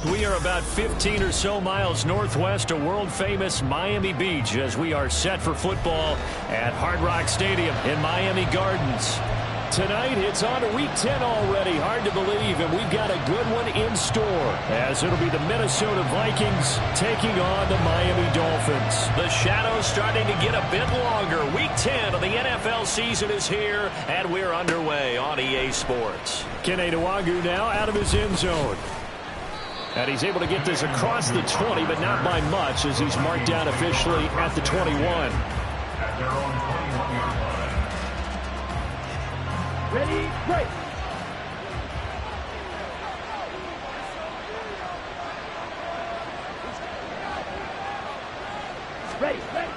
We are about 15 or so miles northwest of world-famous Miami Beach as we are set for football at Hard Rock Stadium in Miami Gardens. Tonight, it's on to Week 10 already. Hard to believe, and we've got a good one in store as it'll be the Minnesota Vikings taking on the Miami Dolphins. The shadow's starting to get a bit longer. Week 10 of the NFL season is here, and we're underway on EA Sports. Kene Nwangwu now out of his end zone. And he's able to get this across the 20, but not by much as he's marked down officially at the 21. At their own 21-yard line. Ready, break. Ready, ready.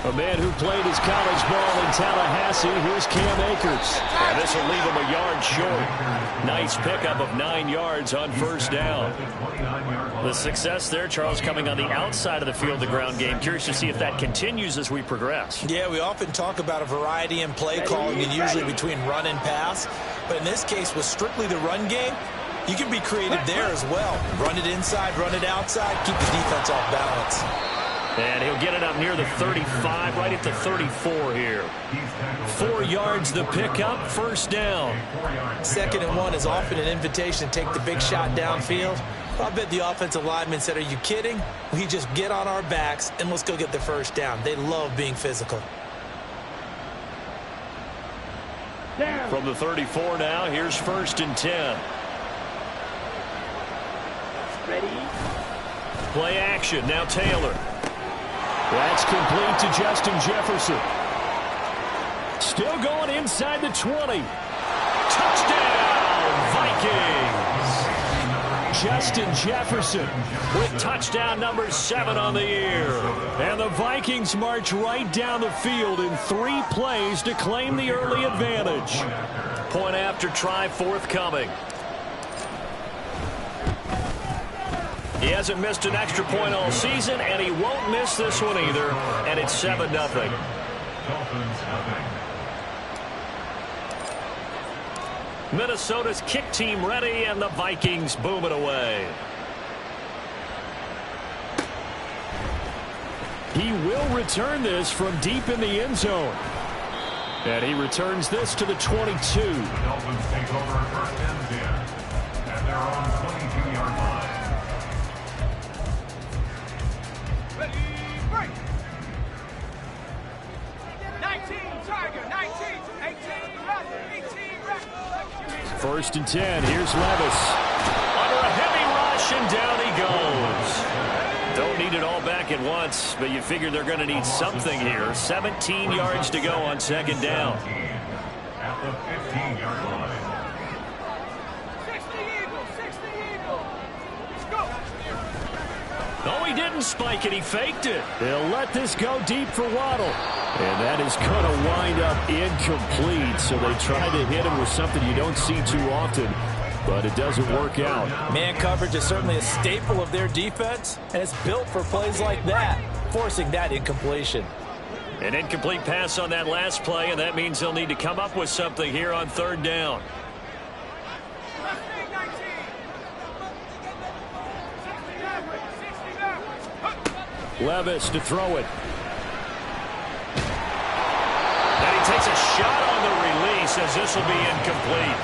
A man who played his college ball in Tallahassee. Here's Cam Akers. And this will leave him a yard short. Nice pickup of 9 yards on first down. The success there, Charles, coming on the outside of the field, the ground game. Curious to see if that continues as we progress. Yeah, we often talk about a variety in play calling, and usually between run and pass. But in this case, with strictly the run game, you can be creative there as well. Run it inside, run it outside, keep the defense off balance. And he'll get it up near the 35, right at the 34 here. 4 yards the pickup, first down. 2nd and 1 is often an invitation to take the big shot downfield. I bet the offensive lineman said, are you kidding? We just get on our backs and let's go get the first down. They love being physical. From the 34 now, here's 1st and 10. Ready. Play action, now Taylor. That's complete to Justin Jefferson. Still going inside the 20. Touchdown, Vikings! Justin Jefferson with touchdown number 7 on the year. And the Vikings march right down the field in 3 plays to claim the early advantage. Point after try forthcoming. He hasn't missed an extra point all season, and he won't miss this one either. And it's 7-0. Minnesota's kick team ready, and the Vikings boom it away. He will return this from deep in the end zone. And he returns this to the 22. The Dolphins take over 1st and 10 at their own 22-yard line. Ready, break. 19, Tiger, 19, 18, run, 18, run. 1st and 10, here's Levis. Under a heavy rush, and down he goes. Don't need it all back at once, but you figure they're going to need something here. 17 yards to go on 2nd down. At the 15-yard line. 60 Eagles, 60 Eagles. Let's go. No, he didn't spike it. He faked it. They'll let this go deep for Waddle. And that is going to wind up incomplete. So they try to hit him with something you don't see too often, but it doesn't work out. Man coverage is certainly a staple of their defense, and it's built for plays like that, forcing that incompletion. An incomplete pass on that last play, and that means they'll need to come up with something here on 3rd down. Levis to throw it. And he takes a shot on the release as this will be incomplete.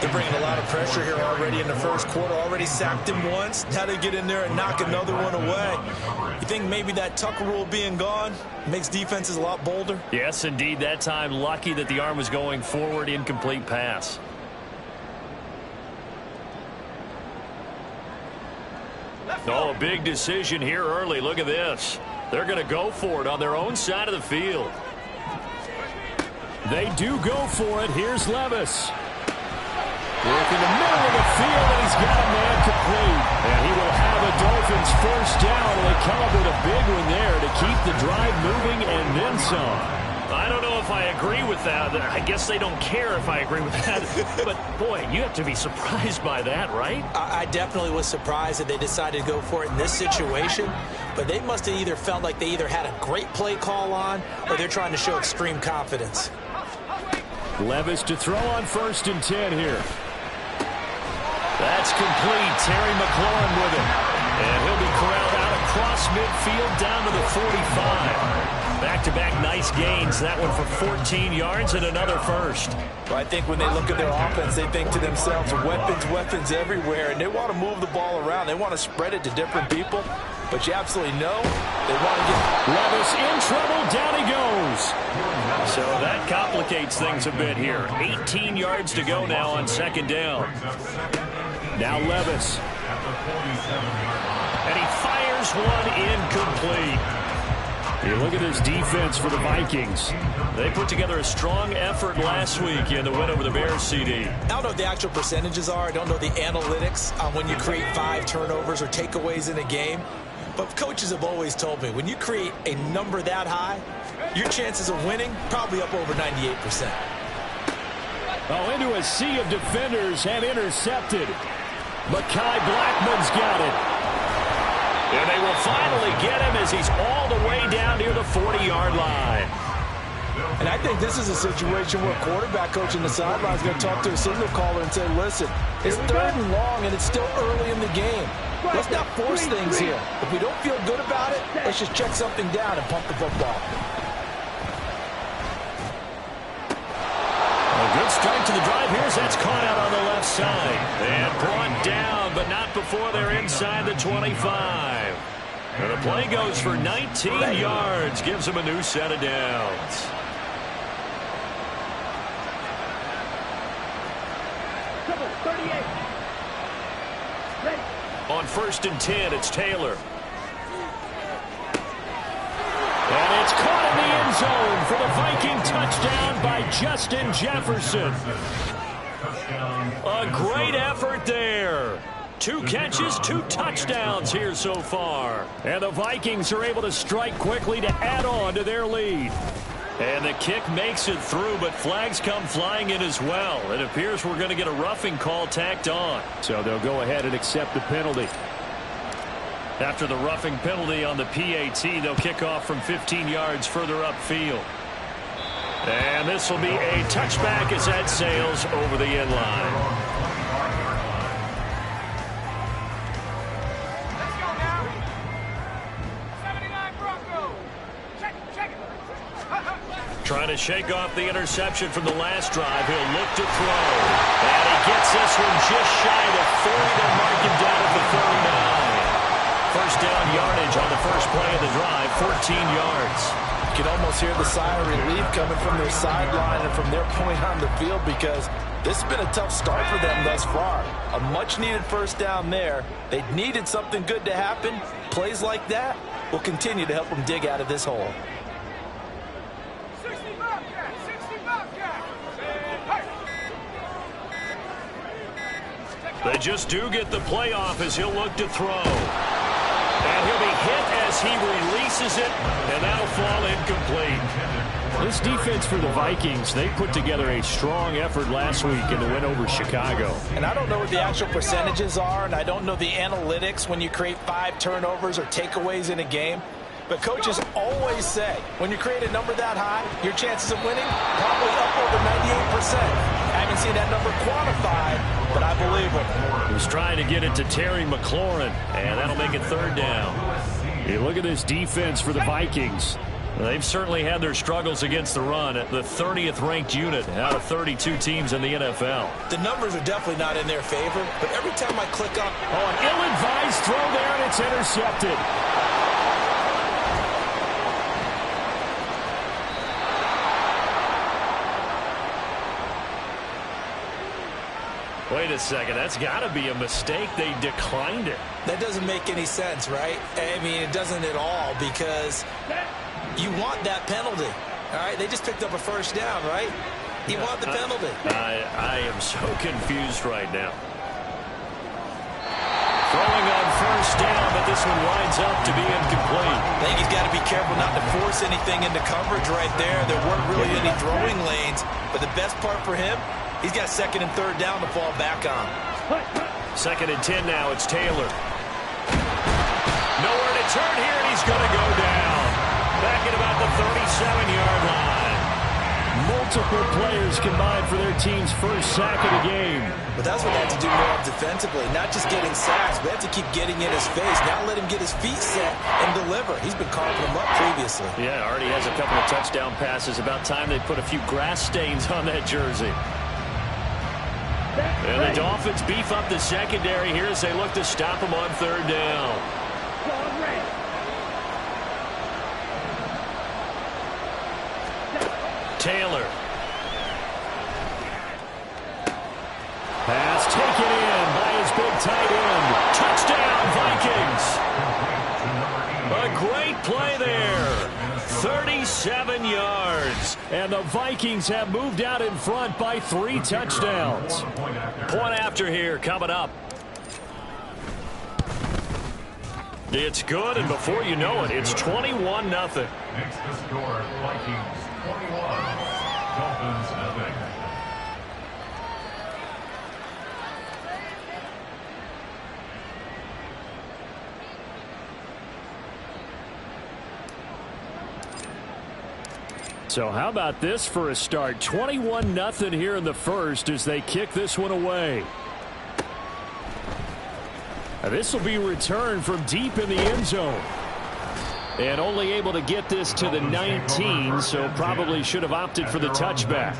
They're bringing a lot of pressure here already in the 1st quarter. Already sacked him once. Now they get in there and knock another one away. You think maybe that Tucker rule being gone makes defenses a lot bolder? Yes, indeed. That time, lucky that the arm was going forward. Incomplete pass. Oh, a big decision here early. Look at this. They're going to go for it on their own side of the field. They do go for it. Here's Levis. Work in the middle of the field, and he's got a man complete. And he will have a Dolphins first down, and they come up with a big one there to keep the drive moving and then some. I don't know if I agree with that. I guess they don't care if I agree with that. But, boy, you have to be surprised by that, right? I definitely was surprised that they decided to go for it in this situation. But they must have either felt like they either had a great play call on or they're trying to show extreme confidence. Levis to throw on 1st and 10 here. That's complete. Terry McLaurin with it. And he'll be corralled out across midfield down to the 45. Back-to-back nice gains. That one for 14 yards and another first. Well, I think when they look at their offense, they think to themselves, weapons everywhere, and they want to move the ball around. They want to spread it to different people, but you absolutely know they want to get... Levis in trouble. Down he goes. So that complicates things a bit here. 18 yards to go now on second down. Now Levis. And he fires one incomplete. You look at this defense for the Vikings. They put together a strong effort last week in the win over the Bears, CD. I don't know what the actual percentages are. I don't know the analytics on when you create 5 turnovers or takeaways in a game. But coaches have always told me, when you create a number that high, your chances of winning probably up over 98%. Oh, into a sea of defenders and intercepted. Mekhi Blackman's got it. And they will finally get him as he's all the way down near the 40-yard line. And I think this is a situation where a quarterback coach in the sideline is going to talk to a signal caller and say, listen, it's 3rd and long and it's still early in the game. Let's not force things here. If we don't feel good about it, let's just check something down and pump the football. A good start to the drive here as that's caught out on the left side. And brought down, but not before they're inside the 25. And the play goes for 19 yards. Gives them a new set of downs. On 1st and 10, it's Taylor. And it's caught in the end zone for the Viking touchdown by Justin Jefferson. A great effort there. 2 catches, 2 touchdowns here so far. And the Vikings are able to strike quickly to add on to their lead. And the kick makes it through, but flags come flying in as well. It appears we're going to get a roughing call tacked on. So they'll go ahead and accept the penalty. After the roughing penalty on the PAT, they'll kick off from 15 yards further upfield. And this will be a touchback as that sails over the end line. Let's go now. 79 Broncos. Check it. Trying to shake off the interception from the last drive. He'll look to throw. And he gets this one just shy of 40. They'll mark him down at the 39. First down yardage on the first play of the drive, 14 yards. You can almost hear the sigh of relief coming from their sideline and from their point on the field because this has been a tough start for them thus far. A much-needed first down there. They needed something good to happen. Plays like that will continue to help them dig out of this hole. 60 Bobcat. They just do get the playoff as he'll look to throw. And he'll be hit as he releases it, and that'll fall incomplete. This defense for the Vikings, they put together a strong effort last week in the win over Chicago. And I don't know what the actual percentages are, and I don't know the analytics when you create 5 turnovers or takeaways in a game. But coaches always say, when you create a number that high, your chances of winning probably up over 98%. I haven't seen that number quantified, but I believe it. He was trying to get it to Terry McLaurin, and that'll make it 3rd down. You look at this defense for the Vikings. They've certainly had their struggles against the run at the 30th ranked unit out of 32 teams in the NFL. The numbers are definitely not in their favor, but every time I click on... Oh, an ill-advised throw there, and it's intercepted. Wait a second, that's got to be a mistake. They declined it. That doesn't make any sense, right? I mean, it doesn't at all because you want that penalty, all right? They just picked up a first down, right? You want the penalty. I am so confused right now. Throwing on first down, but this one winds up to be incomplete. I think he's got to be careful not to force anything into coverage right there. There weren't really any throwing lanes, but the best part for him, he's got 2nd and 3rd down to fall back on. 2nd and 10 now. It's Taylor. Nowhere to turn here, and he's going to go down. Back at about the 37-yard line. multiple players combined for their team's first sack of the game. But that's what they have to do more of defensively, not just getting sacks. We have to keep getting in his face. Now let him get his feet set and deliver. He's been carving them up previously. Yeah, already has a couple of touchdown passes. About time they put a few grass stains on that jersey. And the Dolphins beef up the secondary here as they look to stop him on third down. Taylor. Pass taken in by his big tight end. Touchdown, Vikings. A great play there. 37 yards. And the Vikings have moved out in front by 3 touchdowns. Point after here coming up. It's good, and before you know it, it's 21-0. Makes the score Vikings 21, Dolphins 0. So how about this for a start? 21-0 here in the first as they kick this one away. Now this will be returned from deep in the end zone. And only able to get this to the 19, so probably should have opted for the touchback.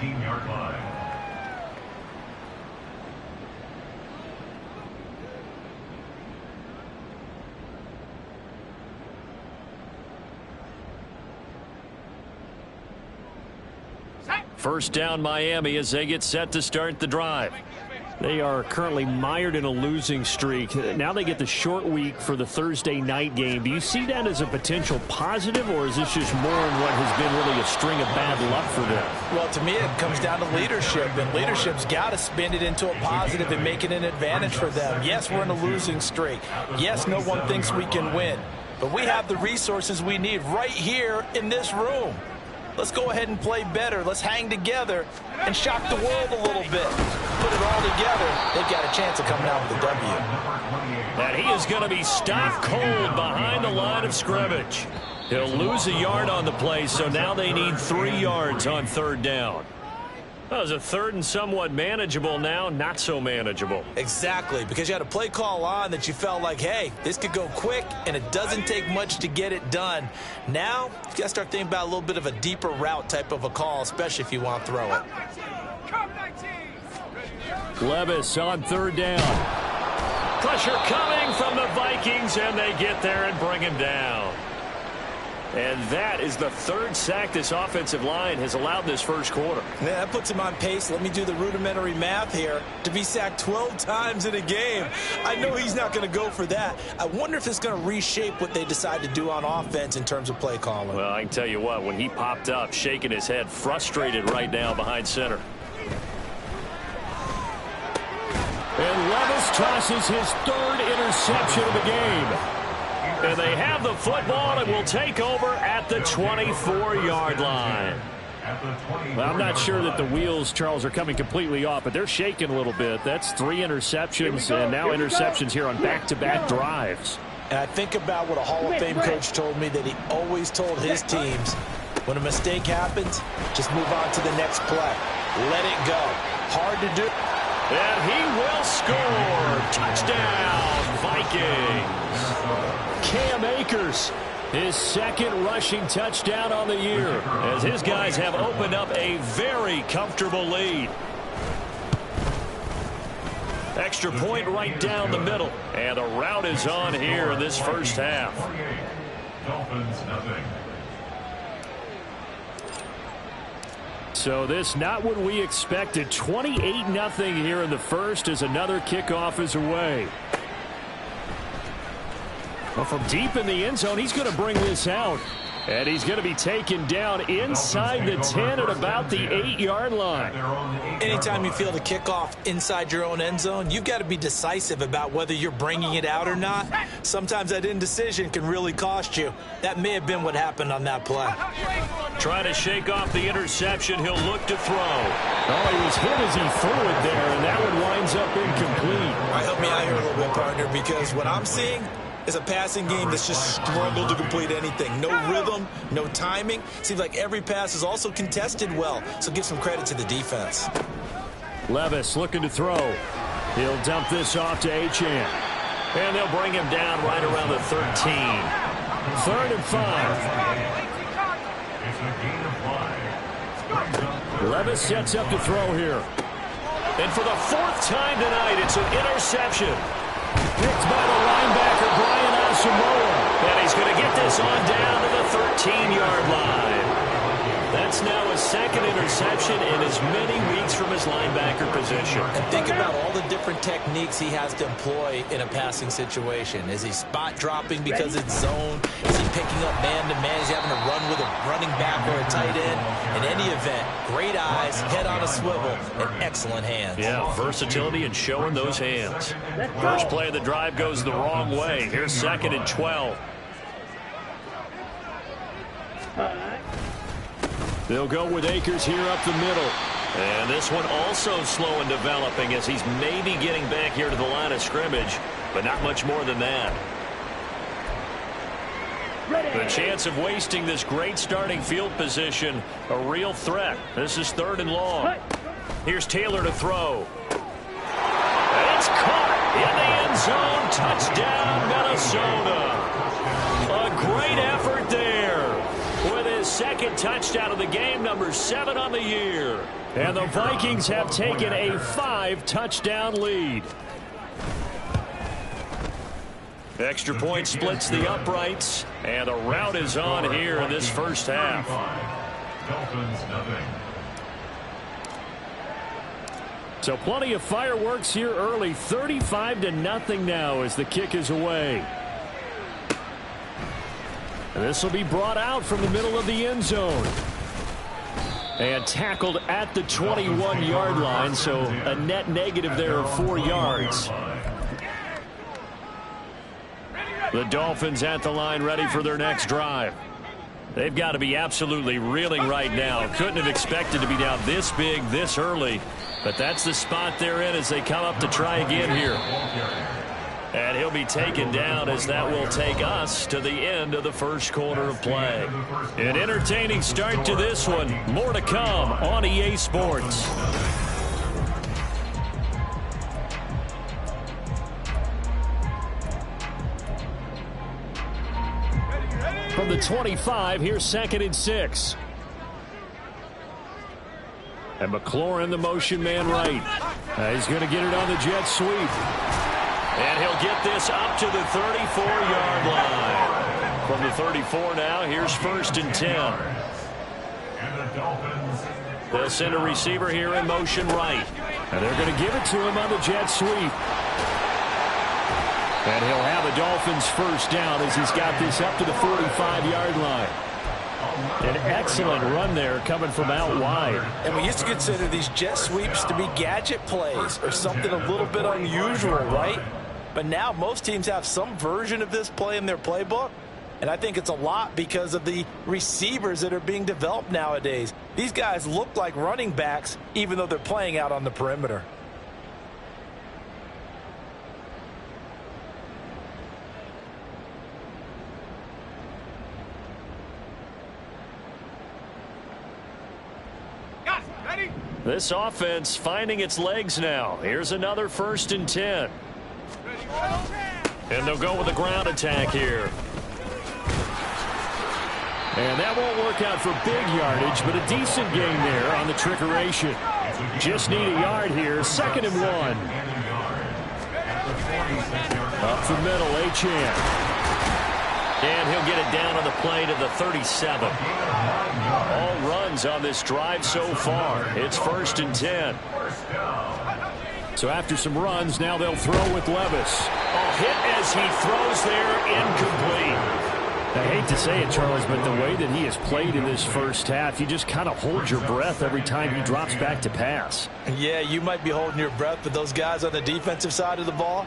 First down Miami as they get set to start the drive. They are currently mired in a losing streak. Now they get the short week for the Thursday night game. Do you see that as a potential positive, or is this just more in what has been really a string of bad luck for them? Well, to me, it comes down to leadership, and leadership's got to spin it into a positive and make it an advantage for them. Yes, we're in a losing streak. Yes, no one thinks we can win, but we have the resources we need right here in this room. Let's go ahead and play better. Let's hang together and shock the world a little bit. Put it all together. They've got a chance of coming out with a W. And he is going to be stopped cold behind the line of scrimmage. He'll lose a yard on the play, so now they need 3 yards on third down. That was a third and somewhat manageable, now not so manageable. Exactly, because you had a play call on that you felt like, hey, this could go quick, and it doesn't take much to get it done. Now, you got to start thinking about a little bit of a deeper route type of a call, especially if you want to throw it. Levis on third down. Pressure coming from the Vikings, and they get there and bring him down. And that is the 3rd sack this offensive line has allowed this first quarter. Yeah, that puts him on pace. Let me do the rudimentary math here. To be sacked 12 times in a game, I know he's not going to go for that. I wonder if it's going to reshape what they decide to do on offense in terms of play calling. Well, I can tell you what, when he popped up, shaking his head, frustrated right now behind center. And Levis tosses his 3rd interception of the game. And they have the football and will take over at the 24-yard line. Well, I'm not sure that the wheels, Charles, are coming completely off, but they're shaking a little bit. That's 3 interceptions and now interceptions here on back-to-back drives. And I think about what a Hall of Fame coach told me that he always told his teams, when a mistake happens, just move on to the next play. Let it go. Hard to do. And he will score. Touchdown, Vikings. Cam Akers, his 2nd rushing touchdown on the year, as his guys have opened up a very comfortable lead. Extra point right down the middle, and the route is on here in this first half. Dolphins 0. So this not what we expected. 28-0 here in the first as another kickoff is away. Well, from deep in the end zone, he's going to bring this out. And he's going to be taken down inside the 10 at about the 8-yard line. Anytime you feel the kickoff inside your own end zone, you've got to be decisive about whether you're bringing it out or not. Sometimes that indecision can really cost you. That may have been what happened on that play. Trying to shake off the interception. He'll look to throw. Oh, he was hit as he threw it there, and that one winds up incomplete. All right, help me out here a little bit, partner, because what I'm seeing, is a passing game that's just struggled to complete anything. No rhythm, no timing. Seems like every pass is also contested well, so give some credit to the defense. Levis looking to throw. He'll dump this off to Achane. And they'll bring him down right around the 13. 3rd and 5. Levis sets up to throw here. And for the 4th time tonight, it's an interception. Picked by the linebacker, Brian Asamoah. And he's going to get this on down to the 13-yard line. That's now his 2nd interception in as many weeks from his linebacker position. And think about all the different techniques he has to employ in a passing situation. Is he spot dropping because it's zone? Is he picking up man-to-man? Is he having to run with a running back or a tight end? In any event, great eyes, head on a swivel, and excellent hands. Yeah, versatility and showing those hands. First play of the drive goes the wrong way. Here's 2nd and 12. They'll go with Akers here up the middle. And this one also slow in developing as he's maybe getting back here to the line of scrimmage, but not much more than that. The chance of wasting this great starting field position, a real threat. This is 3rd and long. Here's Taylor to throw. And it's caught in the end zone. Touchdown, Minnesota. A great effort there. With his 2nd touchdown of the game, number 7 on the year. And the Vikings have taken a 5-touchdown lead. Extra point splits the uprights, and a rout is on here in this first half. Dolphins, nothing. So plenty of fireworks here early. 35-0 now as the kick is away. This will be brought out from the middle of the end zone. And tackled at the 21-yard line, so a net negative there of 4 yards. The Dolphins at the line ready for their next drive. They've got to be absolutely reeling right now. Couldn't have expected to be down this big this early, but that's the spot they're in as they come up to try again here. And he'll be taken down as that will take us to the end of the first quarter of play. An entertaining start to this one. More to come on EA Sports. From the 25, here's 2nd and 6. And McLaurin, the motion man right. He's going to get it on the jet sweep. And he'll get this up to the 34-yard line. From the 34 now, here's 1st and 10. They'll send a receiver here in motion right. And they're going to give it to him on the jet sweep. And he'll have the Dolphins first down as he's got this up to the 45-yard line. An excellent run there coming from out wide. And we used to consider these jet sweeps to be gadget plays or something a little bit unusual, right? But now most teams have some version of this play in their playbook. And I think it's a lot because of the receivers that are being developed nowadays. These guys look like running backs even though they're playing out on the perimeter. This offense finding its legs now. Here's another 1st and 10. And they'll go with a ground attack here. And that won't work out for big yardage, but a decent gain there on the trickeration. Just need a yard here. 2nd and 1. Up the middle, Achane. And he'll get it down on the play to the 37. All runs on this drive so far. It's 1st and 10. So after some runs, now they'll throw with Levis. Hit as he throws there, incomplete. I hate to say it, Charles, but the way that he has played in this first half, you just kind of hold your breath every time he drops back to pass. Yeah, you might be holding your breath, but those guys on the defensive side of the ball,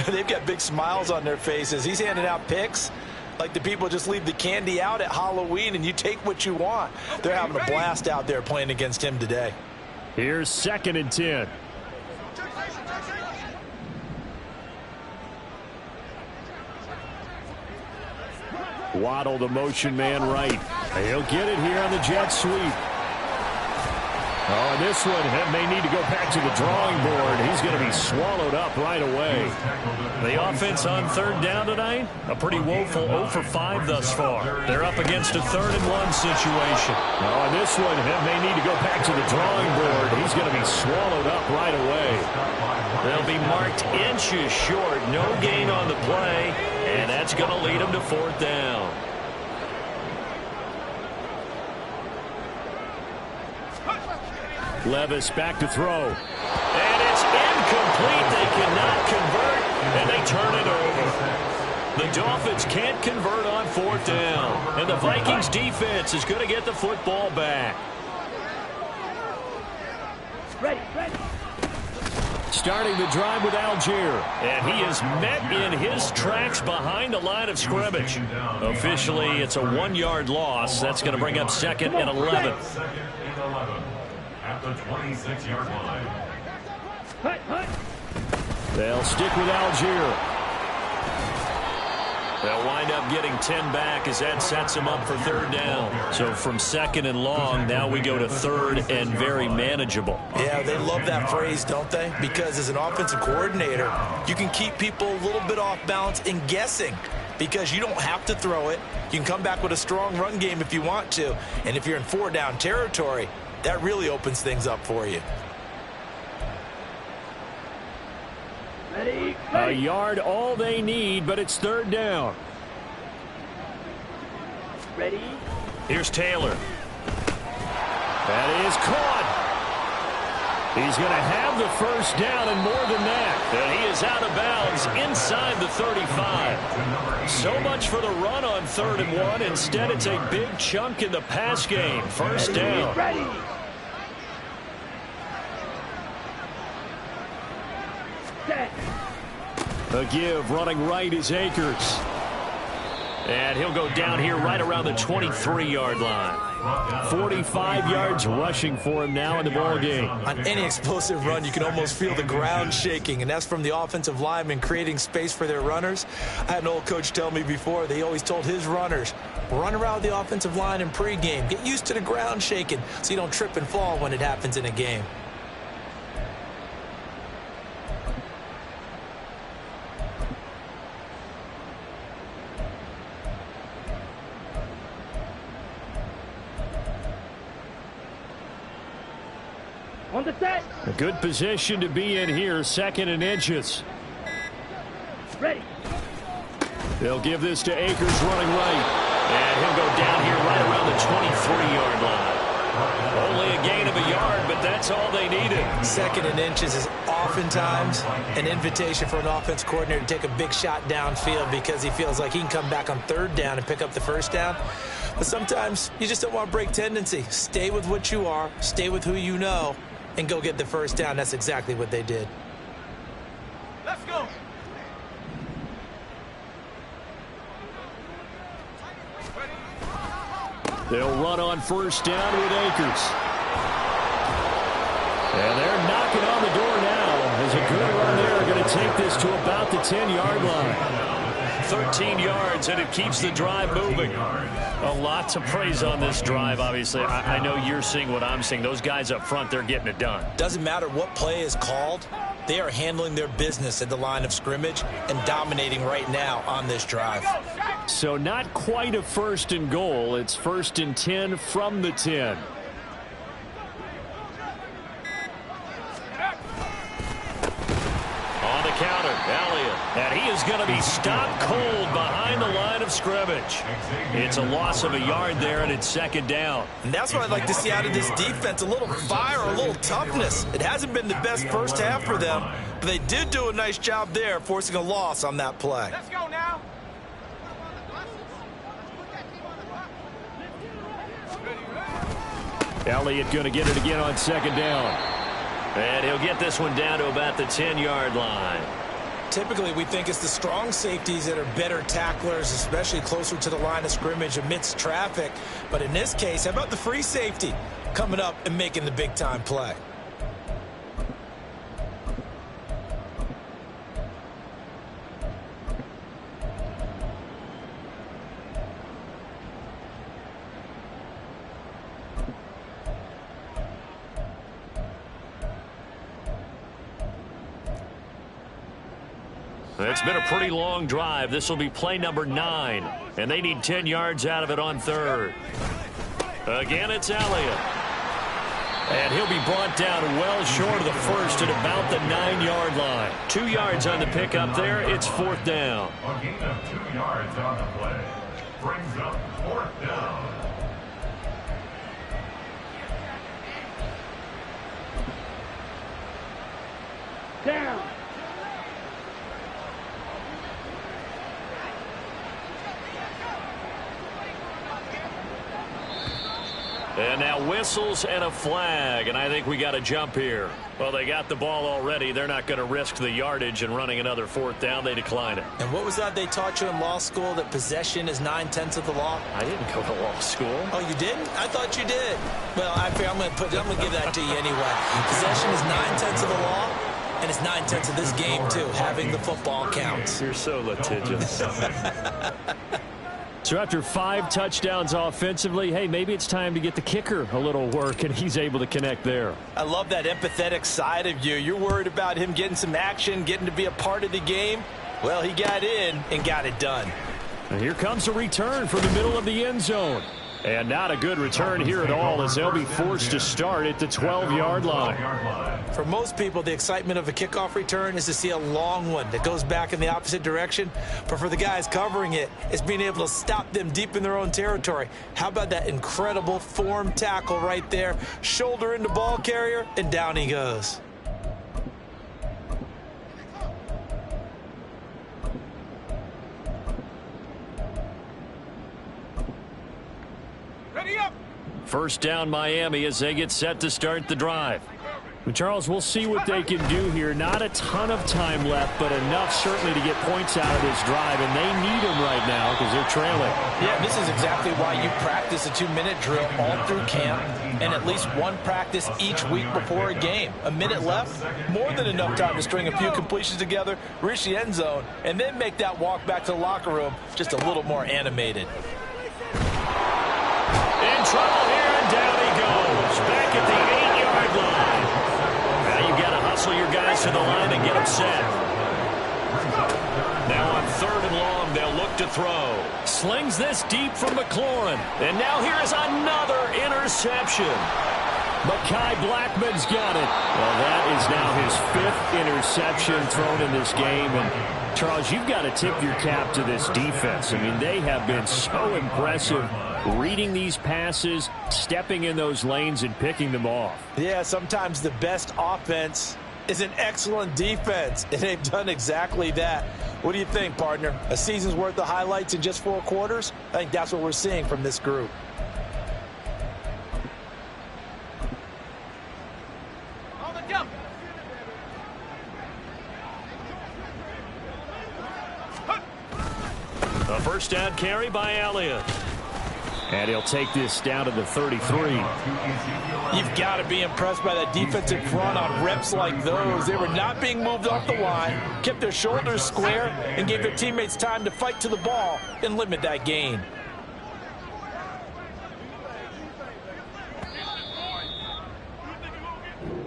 they've got big smiles on their faces. He's handing out picks like the people just leave the candy out at Halloween and you take what you want. They're having a blast out there playing against him today. Here's 2nd and 10. Waddle the motion man right. He'll get it here on the jet sweep. Oh, and this one may need to go back to the drawing board. He's going to be swallowed up right away. The offense on third down tonight, a pretty woeful 0 for 5 thus far. They're up against a 3rd and 1 situation. Oh, and this one may need to go back to the drawing board. He's going to be swallowed up right away. They'll be marked inches short. No gain on the play, and that's going to lead them to 4th down. Levis back to throw. And it's incomplete. They cannot convert, and they turn it over. The Dolphins can't convert on 4th down, and the Vikings defense is going to get the football back. Ready. Starting the drive with Algier, and he is met in his tracks behind the line of scrimmage. Officially, it's a 1-yard loss. That's going to bring up 2nd and 11. 2nd and 11 at the 26-yard line. They'll stick with Algier. They'll wind up getting 10 back as that sets them up for 3rd down. So from 2nd and long, now we go to 3rd and very manageable. Yeah, they love that phrase, don't they? Because as an offensive coordinator, you can keep people a little bit off balance and guessing because you don't have to throw it. You can come back with a strong run game if you want to. And if you're in 4-down territory, that really opens things up for you. A yard all they need, but it's 3rd down. Ready. Here's Taylor. That is caught. He's going to have the 1st down and more than that. And he is out of bounds inside the 35. So much for the run on 3rd and 1. Instead, it's a big chunk in the pass game. 1st down. Ready. Set. A give running right is Akers. And he'll go down here right around the 23-yard line. 45 yards rushing for him now in the ball game. On any explosive run, you can almost feel the ground shaking, and that's from the offensive linemen creating space for their runners. I had an old coach tell me before, they always told his runners, run around the offensive line in pregame. Get used to the ground shaking so you don't trip and fall when it happens in a game. On the set. A good position to be in here, 2nd and inches. Ready. They'll give this to Akers running right. And he'll go down here right around the 23-yard line. Only a gain of a yard, but that's all they needed. 2nd and inches is oftentimes an invitation for an offense coordinator to take a big shot downfield because he feels like he can come back on 3rd down and pick up the 1st down. But sometimes you just don't want to break tendency. Stay with what you are, stay with who you know, and go get the 1st down. That's exactly what they did. Let's go. They'll run on 1st down with Akers. And they're knocking on the door now. There's a good run there. Going to take this to about the 10-yard line. 13 yards, and it keeps the drive moving. A lot to praise on this drive, obviously. I know you're seeing what I'm seeing. Those guys up front, they're getting it done. Doesn't matter what play is called. They are handling their business at the line of scrimmage and dominating right now on this drive. So not quite a 1st and goal. It's 1st and 10 from the 10. On the counter, Elliott. And he is going to be stopped cold behind the line of scrimmage. It's a loss of a yard there, and it's 2nd down. And that's what I'd like to see out of this defense, a little fire, a little toughness. It hasn't been the best 1st half for them, but they did do a nice job there, forcing a loss on that play. Let's go now. Elliott going to get it again on 2nd down. And he'll get this one down to about the 10-yard line. Typically, we think it's the strong safeties that are better tacklers, especially closer to the line of scrimmage amidst traffic. But in this case, how about the free safety coming up and making the big-time play? It's been a pretty long drive. This will be play number 9, and they need 10 yards out of it on third. Again, it's Elliott. And he'll be brought down well short of the first at about the 9-yard line. 2 yards on the pickup there. It's 4th down. A gain of 2 yards on the play. Brings up 4th down. Down. And now whistles and a flag, and I think we got a jump here. Well, they got the ball already. They're not going to risk the yardage and running another 4th down. They decline it. And what was that they taught you in law school, that possession is 9/10 of the law? I didn't go to law school. Oh, you didn't? I thought you did. Well, I'm going to give that to you anyway. Possession is 9/10 of the law, and it's 9/10 of this game, too. Having the football counts. You're so litigious. So after 5 touchdowns offensively, hey, maybe it's time to get the kicker a little work, and he's able to connect there. I love that empathetic side of you. You're worried about him getting some action, getting to be a part of the game. Well, he got in and got it done. And here comes a return from the middle of the end zone. And not a good return here at all, as they'll be forced to start at the 12-yard line. For most people, the excitement of a kickoff return is to see a long one that goes back in the opposite direction. But for the guys covering it, it's being able to stop them deep in their own territory. How about that incredible form tackle right there? Shoulder into ball carrier, and down he goes. Ready up. First down Miami as they get set to start the drive. Well, Charles, we'll see what they can do here. Not a ton of time left, but enough certainly to get points out of this drive, and they need them right now because they're trailing. Yeah, this is exactly why you practice a 2-minute drill all through camp and at least one practice each week before a game. A minute left, more than enough time to string a few completions together, reach the end zone, and then make that walk back to the locker room just a little more animated. In trouble here, and down he goes. Back at the 8-yard line. Now you've got to hustle your guys to the line and get them set. Now on 3rd and long, they'll look to throw. Slings this deep from McLaurin. And now here's another interception. Mekhi Blackman's got it. Well, that is now his 5th interception thrown in this game. And, Charles, you've got to tip your cap to this defense. I mean, they have been so impressive reading these passes, stepping in those lanes, and picking them off. Yeah, sometimes the best offense is an excellent defense, and they've done exactly that. What do you think, partner? A season's worth of highlights in just 4 quarters? I think that's what we're seeing from this group. On the jump. A first down carry by Elliott. And he'll take this down to the 33. You've got to be impressed by that defensive front on reps like those. They were not being moved off the line, kept their shoulders square, and gave their teammates time to fight to the ball and limit that gain.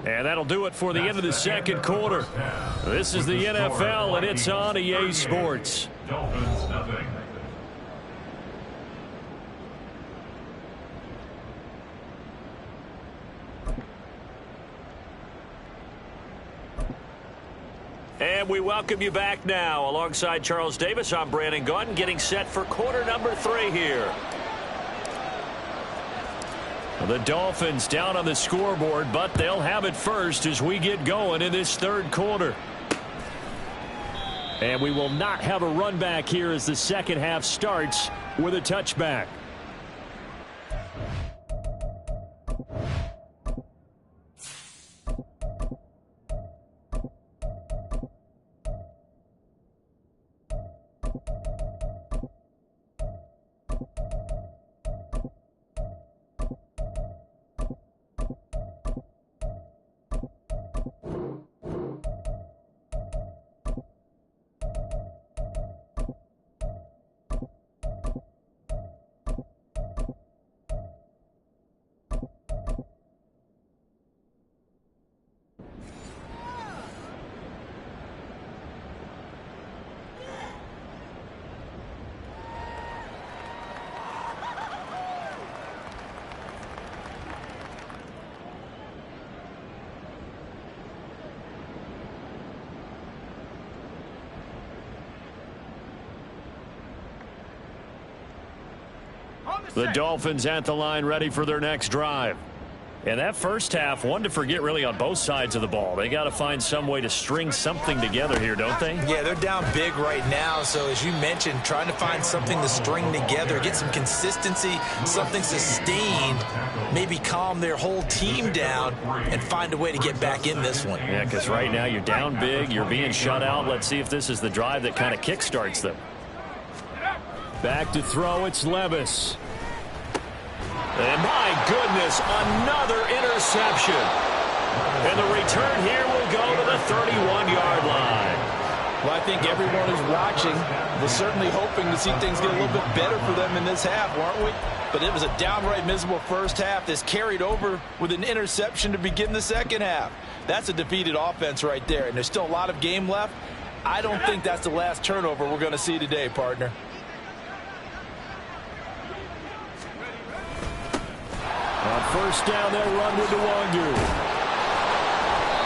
And that'll do it for the end of the second quarter. This is the NFL, and it's on EA Sports. Dolphins, nothing. And we welcome you back now. Alongside Charles Davis, I'm Brandon Gaudin, getting set for quarter number 3 here. The Dolphins down on the scoreboard, but they'll have it first as we get going in this 3rd quarter. And we will not have a run back here as the second half starts with a touchback. The Dolphins at the line, ready for their next drive. And that first half, one to forget really on both sides of the ball. They got to find some way to string something together here, don't they? Yeah, they're down big right now. So as you mentioned, trying to find something to string together, get some consistency, something sustained, maybe calm their whole team down and find a way to get back in this one. Yeah, because right now you're down big, you're being shut out. Let's see if this is the drive that kind of kickstarts them. Back to throw, it's Levis. And my goodness, another interception. And the return here will go to the 31-yard line. Well, I think everyone who's watching was certainly hoping to see things get a little bit better for them in this half, weren't we? But it was a downright miserable first half. This carried over with an interception to begin the second half. That's a defeated offense right there, and there's still a lot of game left. I don't think that's the last turnover we're going to see today, partner. On first down, they'll run with Nwangu.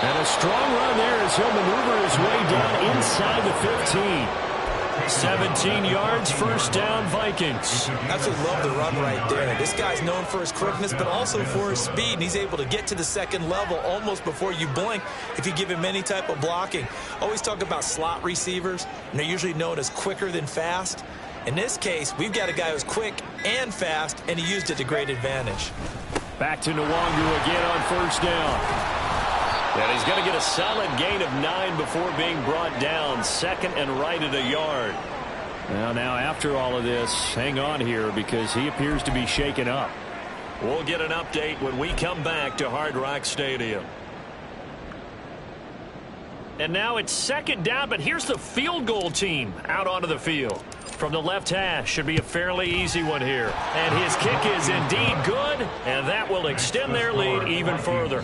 And a strong run there as he'll maneuver his way down inside the 15. 17 yards, first down, Vikings. Absolutely love the run right there. This guy's known for his quickness, but also for his speed. And he's able to get to the second level almost before you blink if you give him any type of blocking. Always talk about slot receivers, and they're usually known as quicker than fast. In this case, we've got a guy who's quick and fast, and he used it to great advantage. Back to Nwangu again on first down. And he's going to get a solid gain of 9 before being brought down. Second and right at a yard. Now after all of this, hang on here because he appears to be shaken up. We'll get an update when we come back to Hard Rock Stadium. And now it's second down, but here's the field goal team out onto the field. From the left hash, should be a fairly easy one here. And his kick is indeed good, and that will extend their lead even further.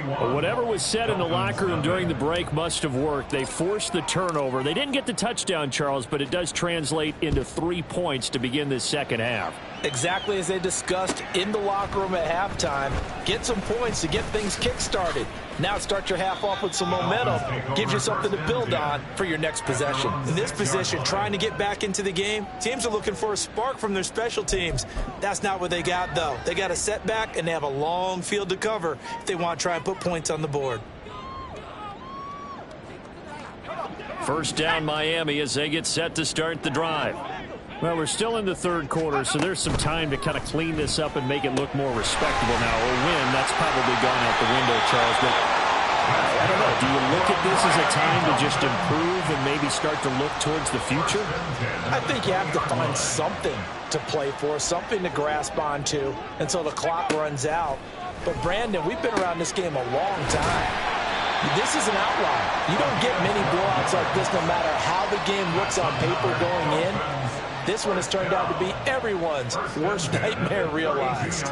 But whatever was said in the locker room during the break must have worked. They forced the turnover. They didn't get the touchdown, Charles, but it does translate into 3 points to begin this second half. Exactly as they discussed in the locker room at halftime. Get some points to get things kick-started. Now start your half off with some momentum. Gives you something to build on for your next possession. In this position, trying to get back into the game, teams are looking for a spark from their special teams. That's not what they got, though. They got a setback, and they have a long field to cover if they want to try and put points on the board. First down, Miami, as they get set to start the drive. Well, we're still in the third quarter, so there's some time to kind of clean this up and make it look more respectable now. Or win, that's probably gone out the window, Charles. But I don't know. Do you look at this as a time to just improve and maybe start to look towards the future? I think you have to find something to play for, something to grasp onto until the clock runs out. But, Brandon, we've been around this game a long time. This is an outlier. You don't get many blowouts like this no matter how the game looks on paper going in. This one has turned out to be everyone's worst nightmare realized.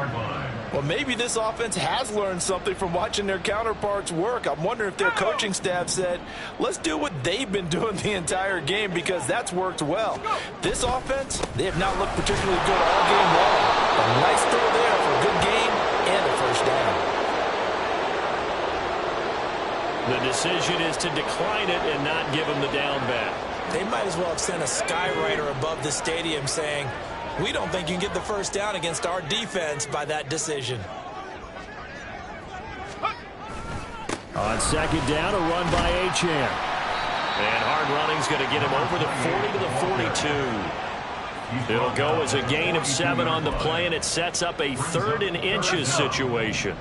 Well, maybe this offense has learned something from watching their counterparts work. I'm wondering if their coaching staff said, let's do what they've been doing the entire game because that's worked well. This offense, they have not looked particularly good all game long. A nice throw there for a good gain and a first down. The decision is to decline it and not give him the down back. They might as well have sent a skywriter above the stadium saying, we don't think you can get the first down against our defense by that decision. On second down, a run by Achane. And hard running's going to get him over the 40 to the 42. It'll go as a gain of 7 on the play, and it sets up a 3rd and inches situation.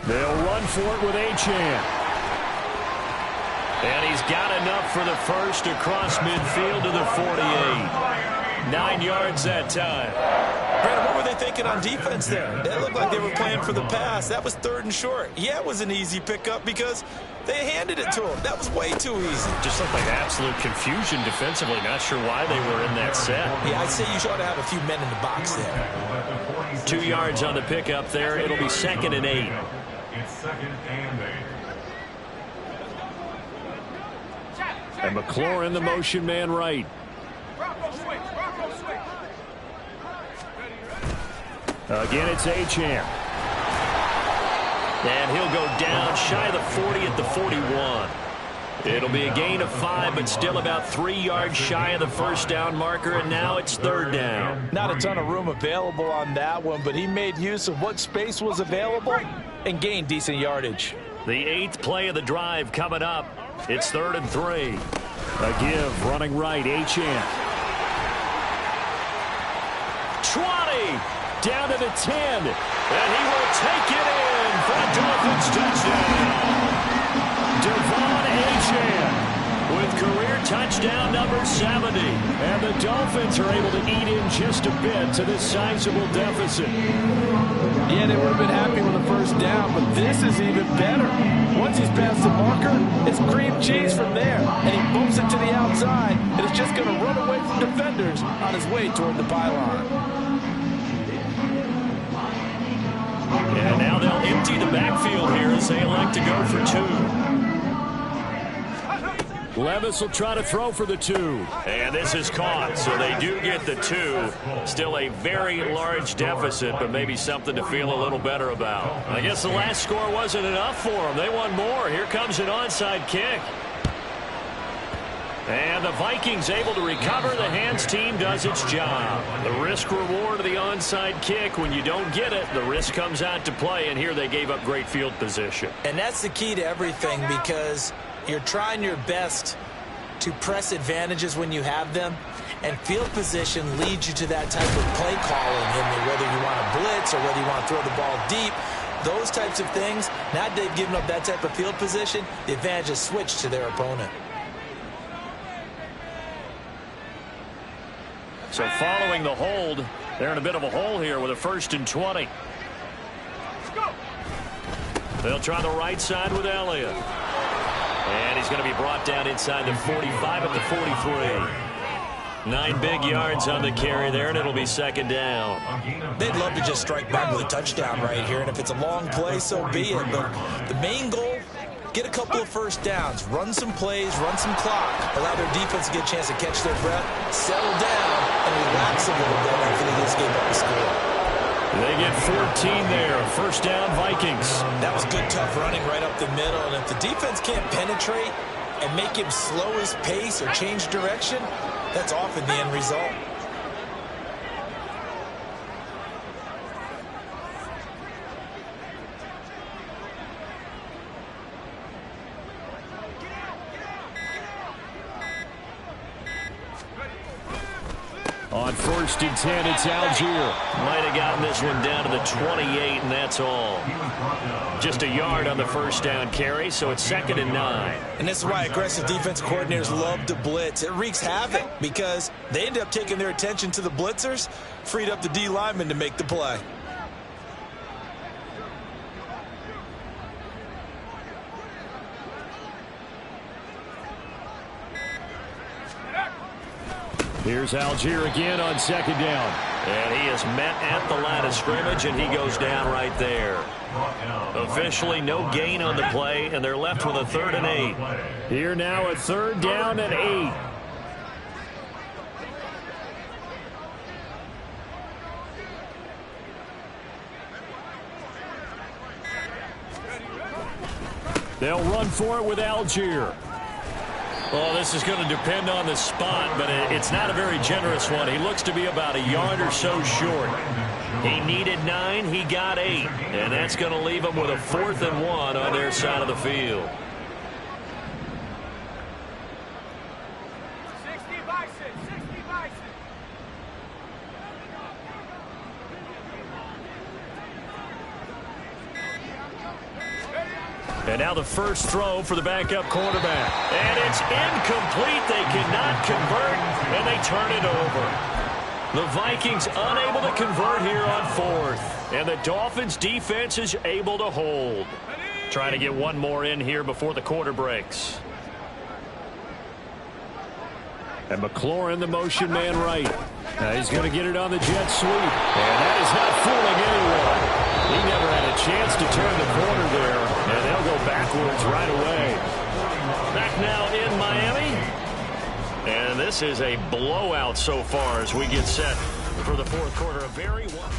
They'll run for it with Achane. And he's got enough for the first across midfield to the 48. 9 yards that time. Brandon, what were they thinking on defense there? They looked like they were playing for the pass. That was 3rd and short. Yeah, it was an easy pickup because they handed it to him. That was way too easy. Just looked like absolute confusion defensively. Not sure why they were in that set. Yeah, I'd say you ought to have a few men in the box there. 2 yards on the pickup there. It'll be 2nd and 8. It's 2nd and 8. And McLaurin, the motion man right. Again, it's Achane. And he'll go down shy of the 40 at the 41. It'll be a gain of 5, but still about 3 yards shy of the first down marker, and now it's third down. Not a ton of room available on that one, but he made use of what space was available and gained decent yardage. The 8th play of the drive coming up. It's 3rd and 3. A give, running right, Achane. 20, down to the 10, and he will take it in for a Dolphins touchdown. Devon Achane with career touchdown number 70. And the Dolphins are able to eat in just a bit to this sizable deficit. Yeah, they would have been happy with the first down, but this is even better. Once he's past the marker, it's cream cheese from there, and he bumps it to the outside, and it's just going to run away from defenders on his way toward the pylon. And now they'll empty the backfield here as they elect to go for 2. Levis will try to throw for the 2. And this is caught, so they do get the 2. Still a very large deficit, but maybe something to feel a little better about. I guess the last score wasn't enough for them. They want more. Here comes an onside kick. And the Vikings able to recover. The hands team does its job. The risk reward of the onside kick. When you don't get it, the risk comes out to play, and here they gave up great field position. And that's the key to everything, because you're trying your best to press advantages when you have them, and field position leads you to that type of play calling, whether you want to blitz or whether you want to throw the ball deep. Those types of things, now that they've given up that type of field position, the advantage is switched to their opponent. So following the hold, they're in a bit of a hole here with a 1st and 20. They'll try the right side with Elliott. And he's going to be brought down inside the 45 at the 43. 9 big yards on the carry there, and it'll be 2nd down. They'd love to just strike back with a touchdown right here, and if it's a long play, so be it. But the main goal, get a couple of first downs, run some plays, run some clock, allow their defense to get a chance to catch their breath, settle down, and relax a little bit after they just gave up the score. They get 14 there. 1st down, Vikings. That was good, tough running right up the middle. And if the defense can't penetrate and make him slow his pace or change direction, that's often the end result. On 1st and 10, it's Algier. Might have gotten this one down to the 28, and that's all. Just a yard on the 1st down carry, so it's 2nd and 9. And this is why aggressive defense coordinators love to blitz. It wreaks havoc because they end up taking their attention to the blitzers, freed up the D lineman to make the play. Here's Algier again on 2nd down. And he is met at the line of scrimmage, and he goes down right there. Officially no gain on the play, and they're left with a 3rd and 8. Here now a 3rd down and 8. They'll run for it with Algier. Well, this is going to depend on the spot, but it's not a very generous one. He looks to be about a yard or so short. He needed 9, he got 8, and that's going to leave him with a 4th and 1 on their side of the field. 60 Bison, 60 Bison. And now the first throw for the backup quarterback. And it's incomplete. They cannot convert, and they turn it over. The Vikings unable to convert here on 4th. And the Dolphins defense is able to hold. Trying to get one more in here before the quarter breaks. And McLaurin, the motion man right. Now he's going to get it on the jet sweep. And that is not fooling anyone. He never had a chance to turn the corner there. And they'll go backwards right away. Back now in Miami. And this is a blowout so far as we get set for the 4th quarter. A very one.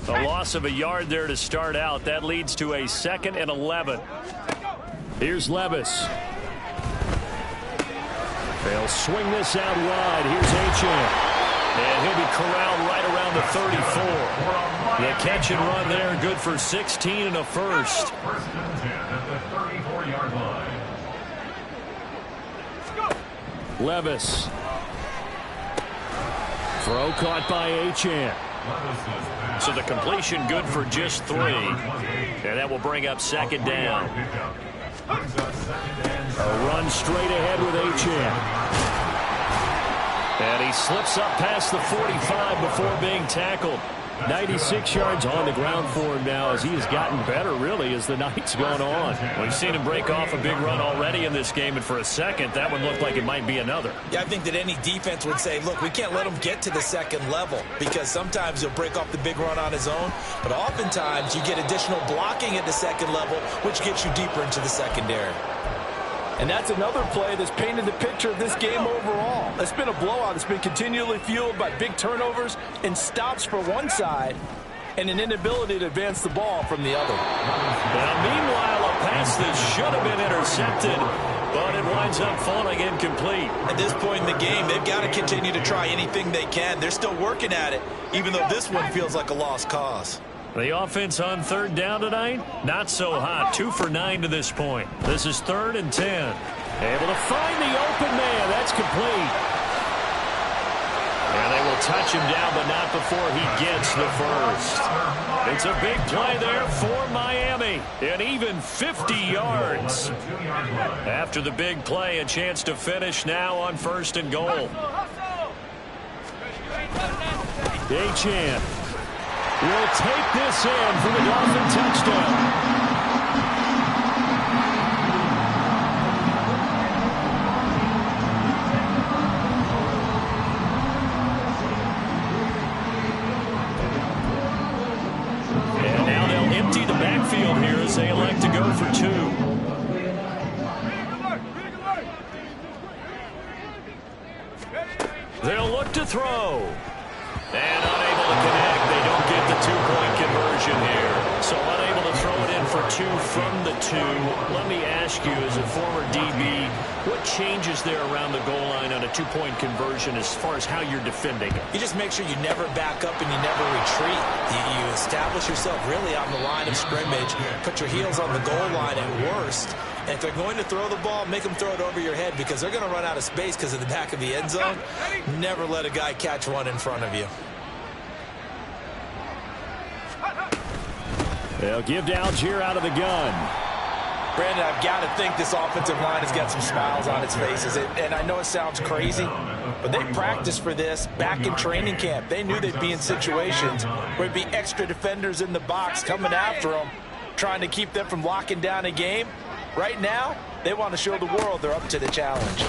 A loss of a yard there to start out. That leads to a 2nd and 11. Here's Levis. They'll swing this out wide. Here's Achane. And he'll be corralled right around the 34. The catch and run there, good for 16 and a first. First and 10 at the 34-yard line. Levis. Throw caught by Achane. So the completion good for just 3. And that will bring up 2nd down. A run straight ahead with Achane. And he slips up past the 45 before being tackled. 96 yards on the ground for him now as he has gotten better, really, as the night's gone on. We've seen him break off a big run already in this game, and for a second, that one looked like it might be another. Yeah, I think that any defense would say, look, we can't let him get to the 2nd level because sometimes he'll break off the big run on his own, but oftentimes you get additional blocking at the 2nd level, which gets you deeper into the secondary. And that's another play that's painted the picture of this game overall. It's been a blowout. It's been continually fueled by big turnovers and stops for one side and an inability to advance the ball from the other. Now, meanwhile, a pass that should have been intercepted, but it winds up falling incomplete. At this point in the game, they've got to continue to try anything they can. They're still working at it, even though this one feels like a lost cause. The offense on 3rd down tonight, not so hot. 2 for 9 to this point. This is 3rd and 10. Able to find the open man. That's complete. And they will touch him down, but not before he gets the first. It's a big play there for Miami. And even 50 yards. After the big play, a chance to finish now on 1st and goal. Achane will take this in for the Dolphin touchdown. And now they'll empty the backfield here as they elect to go for 2. They'll look to throw. And unable to connect. They don't get the 2-point conversion here. So unable to throw it in for 2 from the 2. Let me ask you, as a former DB, what changes there around the goal line on a 2-point conversion as far as how you're defending it? You just make sure you never back up and you never retreat. You establish yourself really on the line of scrimmage. Put your heels on the goal line at worst. And if they're going to throw the ball, make them throw it over your head because they're going to run out of space because of the back of the end zone. Never let a guy catch one in front of you. They'll give to Algier out of the gun. Brandon, I've got to think this offensive line has got some smiles on its faces. And I know it sounds crazy, but they practiced for this back in training camp. They knew they'd be in situations where there'd be extra defenders in the box coming after them, trying to keep them from locking down a game. Right now, they want to show the world they're up to the challenge.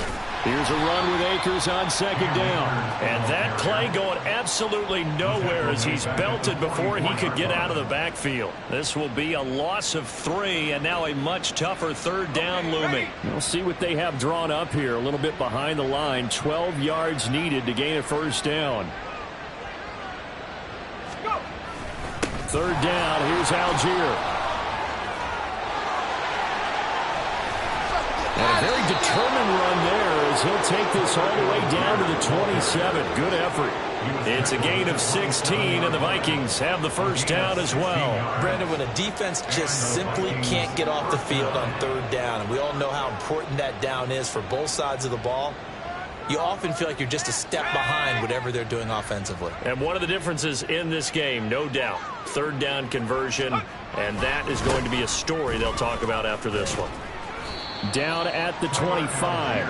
Here's a run with Akers on 2nd down. And that play going absolutely nowhere as he's belted before he could get out of the backfield. This will be a loss of 3 and now a much tougher 3rd down looming. We'll see what they have drawn up here. A little bit behind the line. 12 yards needed to gain a 1st down. 3rd down. Here's Algier. And a very determined run there as he'll take this all the way down to the 27. Good effort. It's a gain of 16, and the Vikings have the 1st down as well. Brandon, when a defense just simply can't get off the field on 3rd down, and we all know how important that down is for both sides of the ball, you often feel like you're just a step behind whatever they're doing offensively. And one of the differences in this game, no doubt, 3rd down conversion, and that is going to be a story they'll talk about after this one. Down at the 25.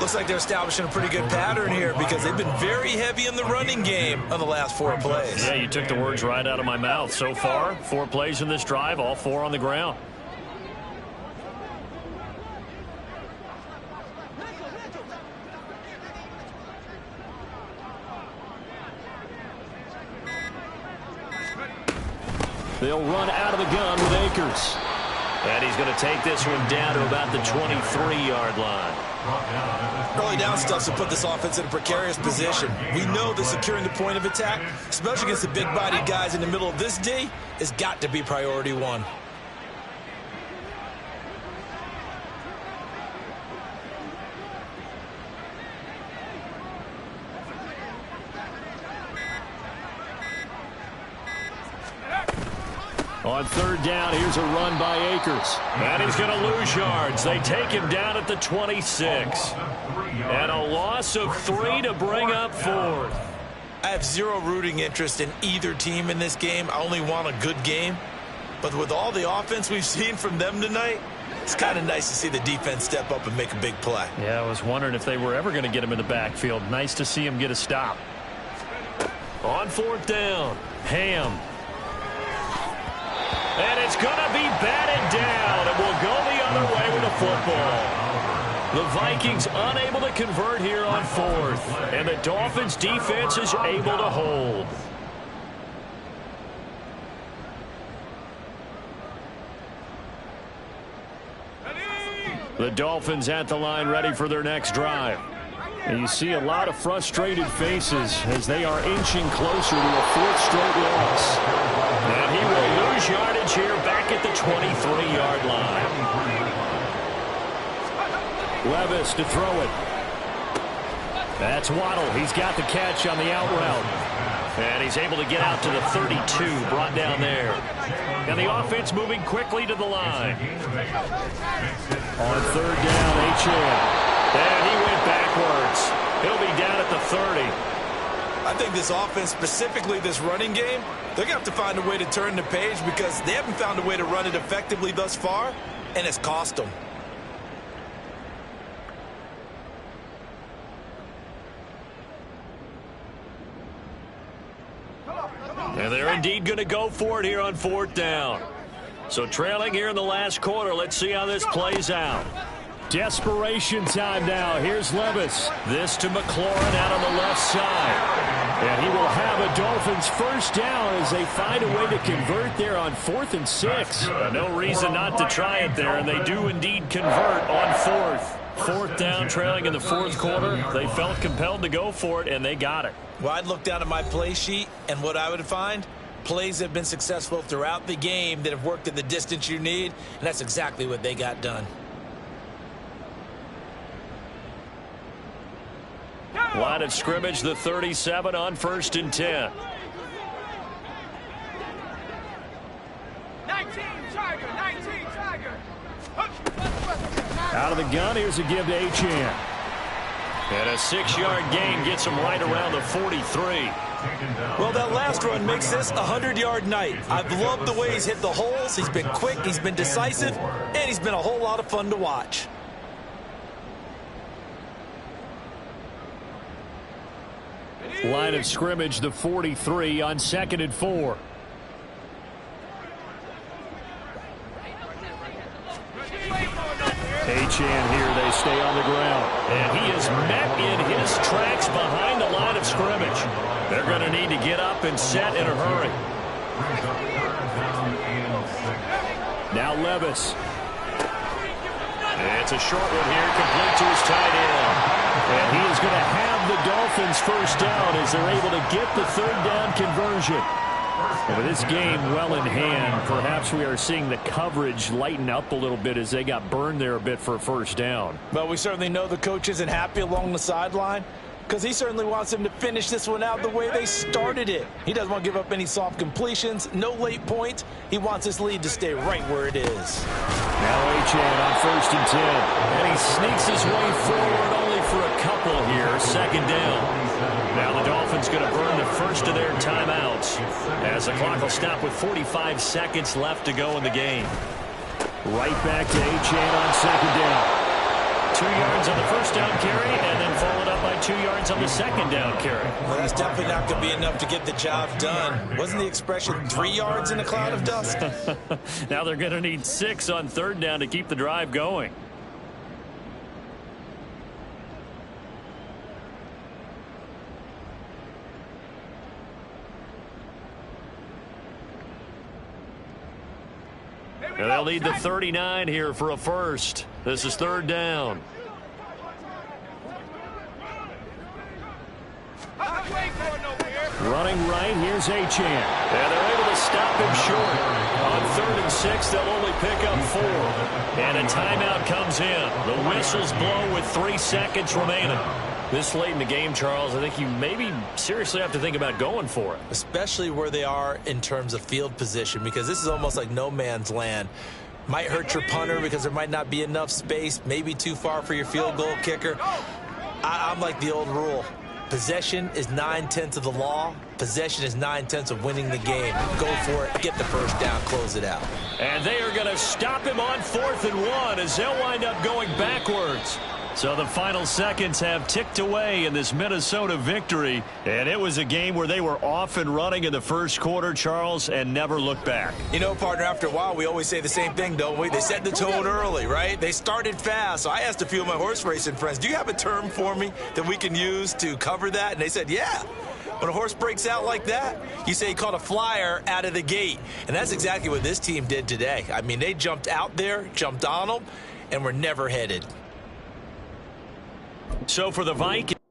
Looks like they're establishing a pretty good pattern here because they've been very heavy in the running game on the last 4 plays. Yeah, you took the words right out of my mouth. So far, 4 plays in this drive, all 4 on the ground. They'll run out of the gun with Akers. And he's going to take this one down to about the 23-yard line. Early down stuffs will put this offense in a precarious position. We know that securing the point of attack, especially against the big-bodied guys in the middle of this D, has got to be priority one. On third down, here's a run by Akers. And he's going to lose yards. They take him down at the 26. And a loss of 3 to bring up fourth. I have zero rooting interest in either team in this game. I only want a good game. But with all the offense we've seen from them tonight, it's kind of nice to see the defense step up and make a big play. Yeah, I was wondering if they were ever going to get him in the backfield. Nice to see him get a stop. On fourth down, Ham. And it's going to be batted down, and we'll go the other way with the football. The Vikings unable to convert here on fourth, and the Dolphins defense is able to hold. The Dolphins at the line ready for their next drive. And you see a lot of frustrated faces as they are inching closer to a fourth straight loss. And he will lose yardage here back at the 23-yard line. Levis to throw it. That's Waddle. He's got the catch on the out route. And he's able to get out to the 32, brought down there. And the offense moving quickly to the line. On third down, H.A. And he went backwards. He'll be down at the 30. I think this offense, specifically this running game, they're going to have to find a way to turn the page because they haven't found a way to run it effectively thus far, and it's cost them. And they're indeed going to go for it here on fourth down. So trailing here in the last quarter. Let's see how this plays out. Desperation time now. Here's Levis. This to McLaurin out on the left side. And he will have a Dolphins first down as they find a way to convert there on 4th and 6. No reason not to try it there, and they do indeed convert on fourth. Fourth down, trailing in the fourth quarter. They felt compelled to go for it, and they got it. Well, I'd look down at my play sheet, and what I would find, plays have been successful throughout the game that have worked at the distance you need, and that's exactly what they got done. Line of scrimmage, the 37 on 1st and 10. 19 Tiger, 19 Tiger. Out of the gun, here's a give to Achane. And a 6-yard gain gets him right around the 43. Well, that last run makes this a 100-yard night. I've loved the way he's hit the holes. He's been quick, he's been decisive, and he's been a whole lot of fun to watch. Line of scrimmage, the 43 on 2nd and 4. Achane here, they stay on the ground. And he is met in his tracks behind the line of scrimmage. They're going to need to get up and set in a hurry. Now Levis. It's a short one here, complete to his tight end. And he is going to have the Dolphins first down as they're able to get the third down conversion. And with this game well in hand, perhaps we are seeing the coverage lighten up a little bit as they got burned there a bit for a first down. Well, we certainly know the coach isn't happy along the sideline because he certainly wants them to finish this one out the way they started it. He doesn't want to give up any soft completions, no late points. He wants his lead to stay right where it is. Now Achane on 1st and 10. And he sneaks his way forward only for a couple here. 2nd down. Now the Dolphins going to burn the first of their timeouts as the clock will stop with 45 seconds left to go in the game. Right back to Achane on 2nd down. 2 yards on the first down carry and then followed up by 2 yards on the 2nd down carry. Well, that's definitely not going to be enough to get the job done. Wasn't the expression 3 yards in a cloud of dust? Now they're going to need 6 on 3rd down to keep the drive going. And they'll need the 39 here for a first. This is third down. Running right, here's Achane. And they're able to stop him short. On 3rd and 6, they'll only pick up 4. And a timeout comes in. The whistles blow with 3 seconds remaining. This late in the game, Charles, I think you maybe seriously have to think about going for it. Especially where they are in terms of field position, because this is almost like no man's land. Might hurt your punter because there might not be enough space, maybe too far for your field goal kicker. I'm like the old rule. Possession is 9/10 of the law. Possession is 9/10 of winning the game. Go for it. Get the first down. Close it out. And they are going to stop him on 4th and 1 as they'll wind up going backwards. So the final seconds have ticked away in this Minnesota victory. And it was a game where they were off and running in the first quarter, Charles, and never looked back. You know, partner, after a while, we always say the same thing, don't we? They set the tone early, right? They started fast. So I asked a few of my horse racing friends, do you have a term for me that we can use to cover that? And they said, yeah. When a horse breaks out like that, you say he caught a flyer out of the gate. And that's exactly what this team did today. I mean, they jumped out there, jumped on them, and were never headed. So for the Vikings,